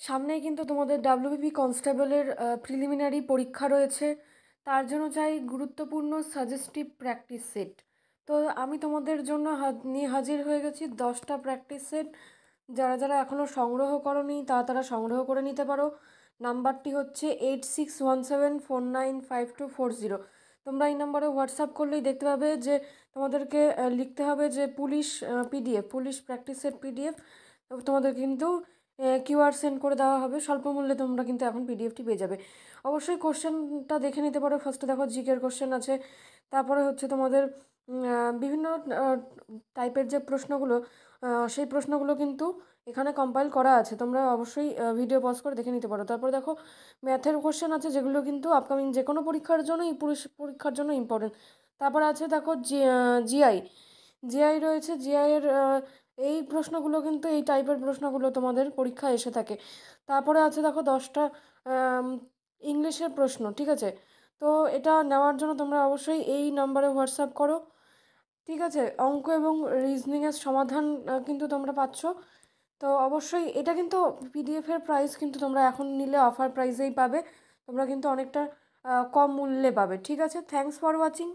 সামনেই কিন্তু তোমাদের ডাব্লিউবিপি কনস্টেবলের প্রিলিমিনারি পরীক্ষা রয়েছে। তার জন্য চাই গুরুত্বপূর্ণ সাজেস্টিভ প্র্যাকটিস সেট। তো আমি তোমাদের জন্য নিয়ে হাজির হয়ে গেছি 10টা প্র্যাকটিস সেট। যারা যারা এখনও সংগ্রহ করোনি তারা সংগ্রহ করে নিতে পারো। নাম্বারটি হচ্ছে 8617495240। তোমরা এই নাম্বারে হোয়াটসঅ্যাপ করলেই দেখতে পাবে যে তোমাদেরকে লিখতে হবে যে police PDF, police practice set PDF. তোমাদের কিন্তু কিউআর সেন্ড করে দেওয়া হবে। স্বল্প মূল্যে তোমরা কিন্তু এখন পিডিএফটি পেয়ে যাবে। অবশ্যই কোশ্চেনটা দেখে নিতে পারো। ফার্স্টে দেখো জিকের কোশ্চেন আছে, তারপরে হচ্ছে তোমাদের বিভিন্ন টাইপের যে প্রশ্নগুলো, সেই প্রশ্নগুলো কিন্তু এখানে কম্পাইল করা আছে। তোমরা অবশ্যই ভিডিও পজ করে দেখে নিতে পারো। তারপরে দেখো ম্যাথের কোশ্চেন আছে, যেগুলো কিন্তু আপকামিং যে কোনো পরীক্ষার জন্য, এই পুলিশ পরীক্ষার জন্য ইম্পর্টেন্ট। তারপরে আছে দেখো জিআই, জিআই রয়েছে। জিআইয়ের এই প্রশ্নগুলো কিন্তু, এই টাইপের প্রশ্নগুলো তোমাদের পরীক্ষায় এসে থাকে। তারপরে আছে দেখো 10টা ইংলিশের প্রশ্ন, ঠিক আছে? তো এটা নেওয়ার জন্য তোমরা অবশ্যই এই নাম্বারে হোয়াটসঅ্যাপ করো, ঠিক আছে? অঙ্ক এবং রিজনিংয়ের সমাধান কিন্তু তোমরা পাচ্ছ। তো অবশ্যই এটা কিন্তু পিডিএফের প্রাইস কিন্তু তোমরা এখন নিলে অফার প্রাইসেই পাবে। তোমরা কিন্তু অনেকটা কম মূল্যে পাবে, ঠিক আছে? Thanks for watching.